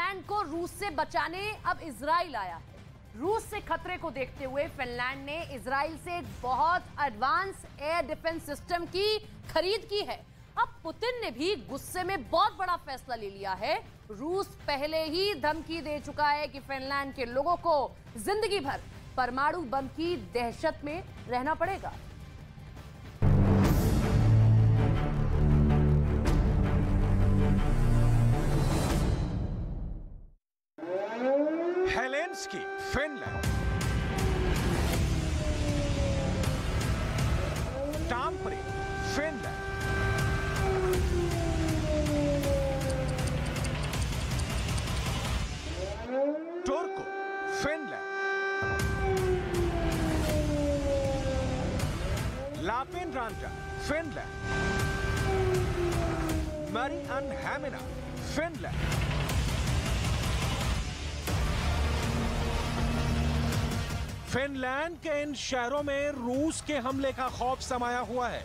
Finland को रूस से बचाने अब इजराइल आया है। रूस से खतरे को देखते हुए फिनलैंड ने इजराइल से एक बहुत एडवांस एयर डिफेंस सिस्टम की खरीद की है। अब पुतिन ने भी गुस्से में बहुत बड़ा फैसला ले लिया है। रूस पहले ही धमकी दे चुका है कि फिनलैंड के लोगों को जिंदगी भर परमाणु बम की दहशत में रहना पड़ेगा। Helsinki, Finland. Tampere, Finland. Turku, Finland. Lappeenranta, Finland. Maarianhamina, Finland. Finland के इन शहरों में रूस के हमले का खौफ समाया हुआ है।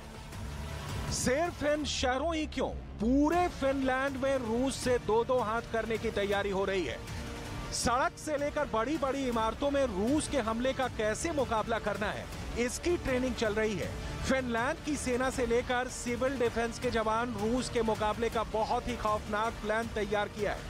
सिर्फ इन शहरों ही क्यों, पूरे फिनलैंड में रूस से दो हाथ करने की तैयारी हो रही है। सड़क से लेकर बड़ी बड़ी इमारतों में रूस के हमले का कैसे मुकाबला करना है, इसकी ट्रेनिंग चल रही है। फिनलैंड की सेना से लेकर सिविल डिफेंस के जवान रूस के मुकाबले का बहुत ही खौफनाक प्लान तैयार किया है।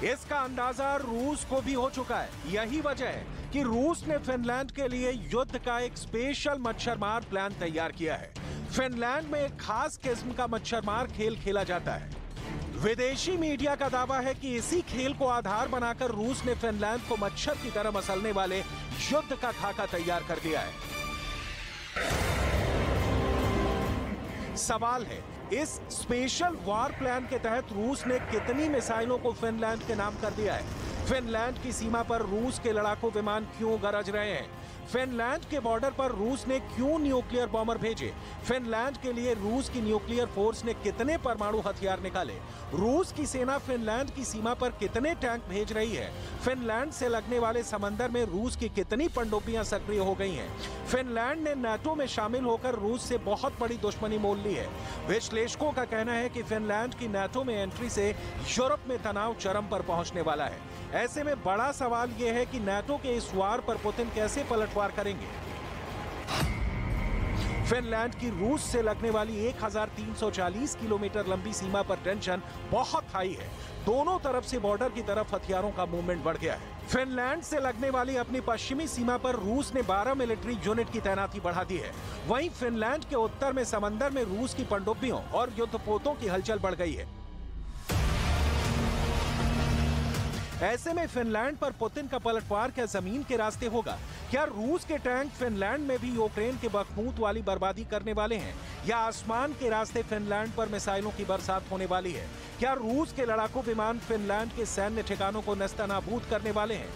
इसका अंदाजा रूस को भी हो चुका है। यही वजह है कि रूस ने फिनलैंड के लिए युद्ध का एक स्पेशल मच्छरमार प्लान तैयार किया है। फिनलैंड में एक खास किस्म का मच्छरमार खेल खेला जाता है। विदेशी मीडिया का दावा है कि इसी खेल को आधार बनाकर रूस ने फिनलैंड को मच्छर की तरह मसलने वाले युद्ध का खाका तैयार कर दिया है। सवाल है, इस स्पेशल वॉर प्लान के तहत रूस ने कितनी मिसाइलों को फिनलैंड के नाम कर दिया है? फिनलैंड की सीमा पर रूस के लड़ाकू विमान क्यों गरज रहे हैं? फिनलैंड के बॉर्डर पर रूस ने क्यों न्यूक्लियर बॉम्बर भेजे? फिनलैंड के लिए रूस की न्यूक्लियर फोर्स ने कितने परमाणु हथियार निकाले? रूस की सेना फिनलैंड की सीमा पर कितने टैंक भेज रही है? फिनलैंड से लगने वाले समंदर में रूस की कितनी पनडुब्बियां सक्रिय हो गई हैं? फिनलैंड ने नाटो में शामिल होकर रूस से बहुत बड़ी दुश्मनी मोल ली है। विश्लेषकों का कहना है कि फिनलैंड की नाटो में एंट्री से यूरोप में तनाव चरम पर पहुंचने वाला है। ऐसे में बड़ा सवाल यह है कि नाटो के इस वार पर पुतिन कैसे पलटवार करेंगे। फिनलैंड की रूस से लगने वाली 1340 किलोमीटर लंबी सीमा पर टेंशन बहुत हाई है। दोनों तरफ से बॉर्डर की तरफ हथियारों का मूवमेंट बढ़ गया है। फिनलैंड से लगने वाली अपनी पश्चिमी सीमा पर रूस ने 12 मिलिट्री यूनिट की तैनाती बढ़ा दी है। वहीं फिनलैंड के उत्तर में समंदर में रूस की पनडुब्बियों और युद्धपोतों की हलचल बढ़ गई है। ऐसे में फिनलैंड पर पुतिन का पलटवार क्या जमीन के रास्ते होगा? क्या रूस के टैंक फिनलैंड में भी यूक्रेन के बखमूत वाली बर्बादी करने वाले हैं, या आसमान के रास्ते फिनलैंड पर मिसाइलों की बरसात होने वाली है? क्या रूस के लड़ाकू विमान फिनलैंड के सैन्य ठिकानों को नस्तानाबूद करने वाले हैं,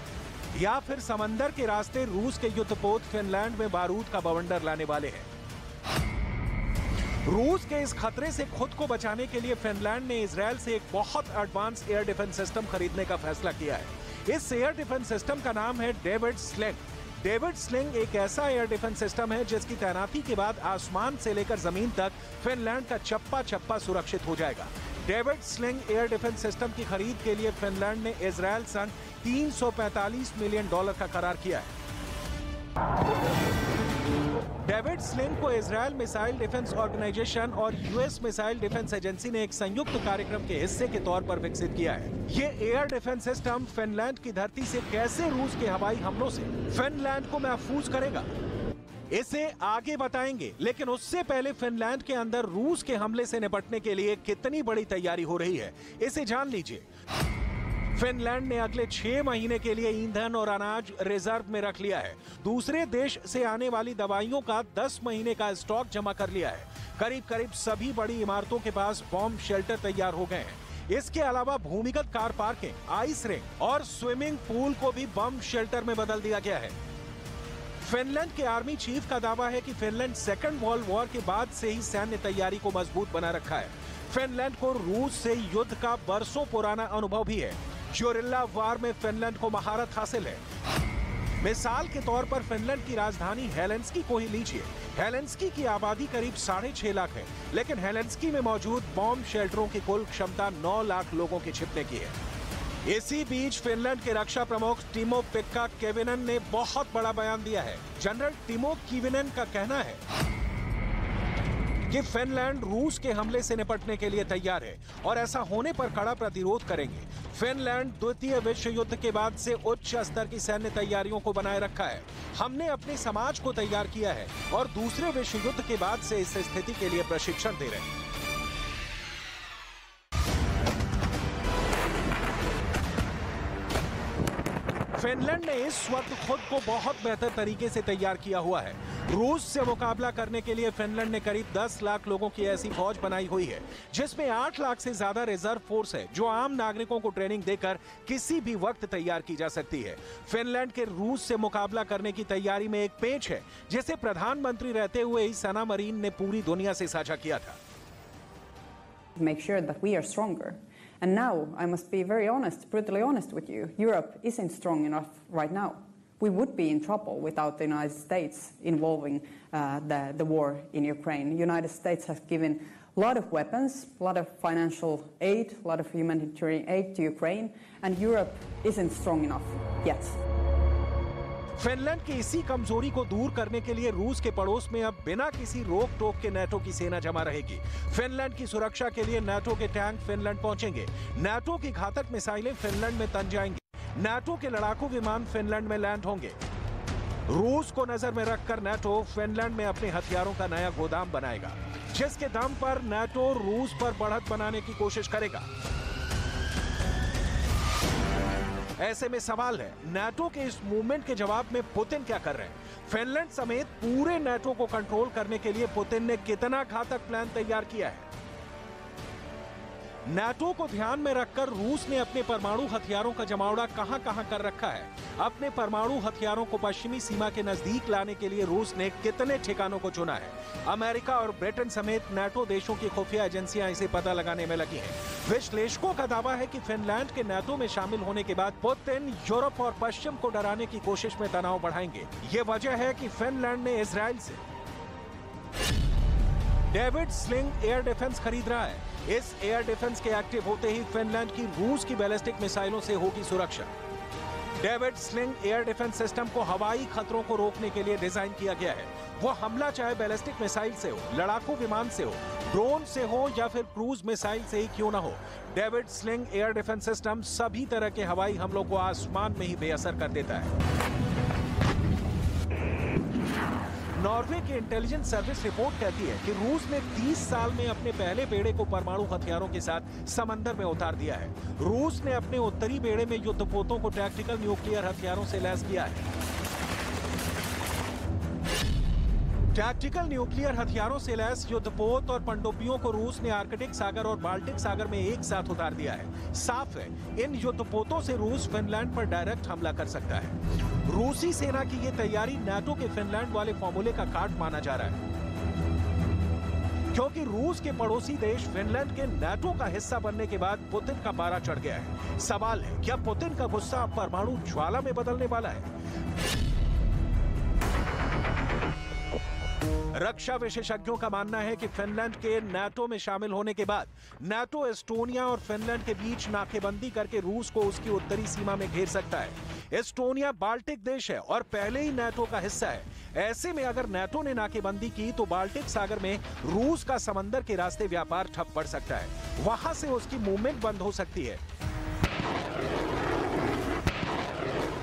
या फिर समंदर के रास्ते रूस के युद्धपोत फिनलैंड में बारूद का बवंडर लाने वाले हैं? रूस के इस खतरे से खुद को बचाने के लिए फिनलैंड ने इजराइल से एक बहुत एडवांस एयर डिफेंस सिस्टम खरीदने का फैसला किया है। इस एयर डिफेंस सिस्टम का नाम है डेविड स्लिंग। डेविड स्लिंग एक ऐसा एयर डिफेंस सिस्टम है जिसकी तैनाती के बाद आसमान से लेकर जमीन तक फिनलैंड का चप्पा चप्पा सुरक्षित हो जाएगा। David sling air defence system की खरीद के लिए फिनलैंड ने इजराइल संग $345 मिलियन का करार किया है। डेविड स्लिंग को इजराइल मिसाइल डिफेंस ऑर्गेनाइजेशन और यूएस मिसाइल डिफेंस एजेंसी ने एक संयुक्त कार्यक्रम के हिस्से के तौर पर विकसित किया है। ये एयर डिफेंस सिस्टम फिनलैंड की धरती से कैसे रूस के हवाई हमलों से फिनलैंड को महफूज करेगा, इसे आगे बताएंगे। लेकिन उससे पहले फिनलैंड के अंदर रूस के हमले से निपटने के लिए कितनी बड़ी तैयारी हो रही है, इसे जान लीजिए। फिनलैंड ने अगले 6 महीने के लिए ईंधन और अनाज रिजर्व में रख लिया है। दूसरे देश से आने वाली दवाइयों का 10 महीने का स्टॉक जमा कर लिया है। करीब करीब सभी बड़ी इमारतों के पास बॉम्ब शेल्टर तैयार हो गए हैं। इसके अलावा भूमिगत कार पार्किंग, आइस रिंक और स्विमिंग पूल को भी बम शेल्टर में बदल दिया गया है। फिनलैंड के आर्मी चीफ का दावा है कि फिनलैंड सेकेंड वर्ल्ड वॉर के बाद से ही सैन्य तैयारी को मजबूत बना रखा है। फिनलैंड को रूस से युद्ध का बरसों पुराना अनुभव भी है। ज्योरिल्ला वार में फिनलैंड को महारत हासिल है। मिसाल के तौर पर फिनलैंड की राजधानी हेलेंस्की को ही लीजिए। हेलेंस्की की आबादी करीब 6.5 लाख है, लेकिन हेलेंस्की में मौजूद बॉम्ब शेल्टरों की कुल क्षमता 9 लाख लोगों के छिपने की है। इसी बीच फिनलैंड के रक्षा प्रमुख टिमो पेक्का केविनेन ने बहुत बड़ा बयान दिया है। जनरल टिमो केविनेन का कहना है कि फिनलैंड रूस के हमले से निपटने के लिए तैयार है और ऐसा होने पर कड़ा प्रतिरोध करेंगे। फिनलैंड द्वितीय विश्व युद्ध के बाद से उच्च स्तर की सैन्य तैयारियों को बनाए रखा है। हमने अपने समाज को तैयार किया है और दूसरे विश्व युद्ध के बाद से इस स्थिति के लिए प्रशिक्षण दे रहे हैं। फिनलैंड ने इस वक्त खुद को बहुत बेहतर तरीके से तैयार किया हुआ है। रूस से मुकाबला करने के लिए फिनलैंड ने करीब 10 लाख लोगों की ऐसी फौज बनाई हुई है, जिसमें 8 लाख से ज्यादा रिजर्व फोर्स है, जो आम नागरिकों को ट्रेनिंग देकर किसी भी वक्त तैयार की जा सकती है। फिनलैंड के रूस से मुकाबला करने की तैयारी में एक पेंच है, जिसे प्रधानमंत्री रहते हुए ही सेना मरीन ने पूरी दुनिया से साझा किया था। Make sure that we are stronger. And now, I must be very honest, brutally honest with you, Europe isn't strong enough right now. We would be in trouble without the United States involving the war in Ukraine. The United States has given a lot of weapons, a lot of financial aid, a lot of humanitarian aid to Ukraine, and Europe isn't strong enough yet. Finland की इसी कमजोरी को दूर करने के लिए रूस के पड़ोस में अब बिना किसी रोक टोक के नाटो की सेना जमा रहेगी। फिनलैंड की सुरक्षा के लिए नाटो के टैंक फिनलैंड पहुंचेंगे। नाटो की घातक मिसाइलें फिनलैंड में तन जाएंगी। नाटो के लड़ाकू विमान फिनलैंड में लैंड होंगे। रूस को नजर में रखकर नाटो फिनलैंड में अपने हथियारों का नया गोदाम बनाएगा, जिसके दम पर नाटो रूस पर बढ़त बनाने की कोशिश करेगा। ऐसे में सवाल है, नाटो के इस मूवमेंट के जवाब में पुतिन क्या कर रहे हैं? फिनलैंड समेत पूरे नाटो को कंट्रोल करने के लिए पुतिन ने कितना घातक प्लान तैयार किया है? नाटो को ध्यान में रखकर रूस ने अपने परमाणु हथियारों का जमावड़ा कहां-कहां कर रखा है। अपने परमाणु हथियारों को पश्चिमी सीमा के नजदीक लाने के लिए रूस ने कितने ठिकानों को चुना है? अमेरिका और ब्रिटेन समेत नाटो देशों की खुफिया एजेंसियां इसे पता लगाने में लगी हैं। विश्लेषकों का दावा है कि फिनलैंड के नाटो में शामिल होने के बाद पुतिन यूरोप और पश्चिम को डराने की कोशिश में तनाव बढ़ाएंगे। ये वजह है कि फिनलैंड ने इजराइल से डेविड स्लिंग एयर डिफेंस खरीद रहा है। इस एयर डिफेंस के एक्टिव होते ही फिनलैंड की रूस की बैलिस्टिक मिसाइलों से होगी सुरक्षा। David sling air defence system को हवाई खतरों को रोकने के लिए डिजाइन किया गया है। वो हमला चाहे बैलिस्टिक मिसाइल से हो, लड़ाकू विमान से हो, ड्रोन से हो या फिर क्रूज मिसाइल से ही क्यों ना हो, David sling air defence system सभी तरह के हवाई हमलों को आसमान में ही बेअसर कर देता है। नॉर्वे की इंटेलिजेंस सर्विस रिपोर्ट कहती है कि रूस ने 30 साल में अपने पहले बेड़े को परमाणु हथियारों के साथ समंदर में उतार दिया है। रूस ने अपने उत्तरी बेड़े में युद्धपोतों को टैक्टिकल न्यूक्लियर हथियारों से लैस किया है। टैक्टिकल न्यूक्लियर हथियारों से लैस युद्धपोत और पनडुब्बियों को रूस ने आर्कटिक सागर और बाल्टिक सागर में एक साथ उतार दिया है। साफ है, इन युद्धपोतों से रूस फिनलैंड पर डायरेक्ट हमला कर सकता है। रूसी सेना की ये तैयारी नाटो के फिनलैंड वाले फॉर्मूले का काट माना जा रहा है, क्योंकि रूस के पड़ोसी देश फिनलैंड के नाटो का हिस्सा बनने के बाद पुतिन का पारा चढ़ गया है। सवाल है, क्या पुतिन का गुस्सा परमाणु ज्वाला में बदलने वाला है? रक्षा विशेषज्ञों का मानना है कि फिनलैंड के नाटो में शामिल होने के बाद नाटो एस्टोनिया और फिनलैंड के बीच नाकेबंदी करके रूस को उसकी उत्तरी सीमा में घेर सकता है। एस्टोनिया बाल्टिक देश है और पहले ही नाटो का हिस्सा है। ऐसे में अगर नाटो ने नाकेबंदी की तो बाल्टिक सागर में रूस का समंदर के रास्ते व्यापार ठप पड़ सकता है। वहां से उसकी मूवमेंट बंद हो सकती है।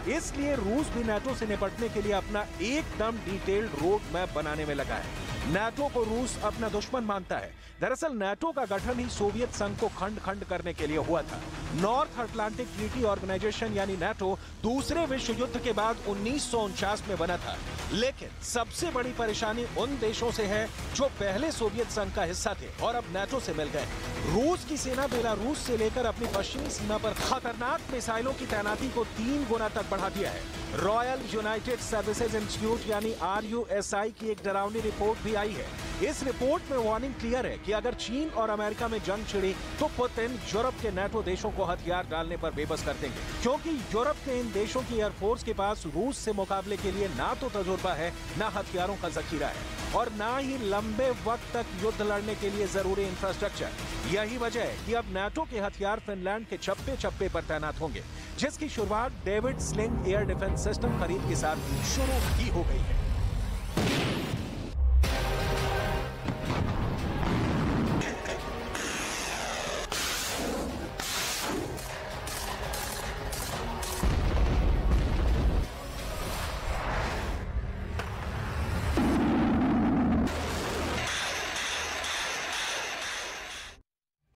इसलिए रूस भी नाटो से निपटने के लिए अपना एकदम डिटेल्ड रोड मैप बनाने में लगा है। नाटो को रूस अपना दुश्मन मानता है। दरअसल नाटो का गठन ही सोवियत संघ को खंड खंड करने के लिए हुआ था। नॉर्थ अटलांटिक ट्रीटी ऑर्गेनाइजेशन यानी नाटो दूसरे विश्व युद्ध के बाद 1949 में बना था। लेकिन सबसे बड़ी परेशानी उन देशों से है जो पहले सोवियत संघ का हिस्सा थे और अब नाटो से मिल गए। रूस की सेना बेलारूस से लेकर अपनी पश्चिमी सीमा पर खतरनाक मिसाइलों की तैनाती को 3 गुना तक बढ़ा दिया है। रॉयल यूनाइटेड सर्विसेज इंस्टीट्यूट यानी RUSI की एक डरावनी रिपोर्ट भी आई है। इस रिपोर्ट में वार्निंग क्लियर है कि अगर चीन और अमेरिका में जंग छिड़ी तो पुतिन यूरोप के नेटो देशों को हथियार डालने पर बेबस कर देंगे, क्योंकि यूरोप के इन देशों की एयरफोर्स के पास रूस से मुकाबले के लिए ना तो तजुर्बा है, ना हथियारों का जखीरा है और ना ही लंबे वक्त तक युद्ध लड़ने के लिए जरूरी इंफ्रास्ट्रक्चर। यही वजह है कि अब नाटो के हथियार फिनलैंड के चप्पे चप्पे पर तैनात होंगे, जिसकी शुरुआत David sling air defence system खरीद के साथ शुरू ही हो गई है।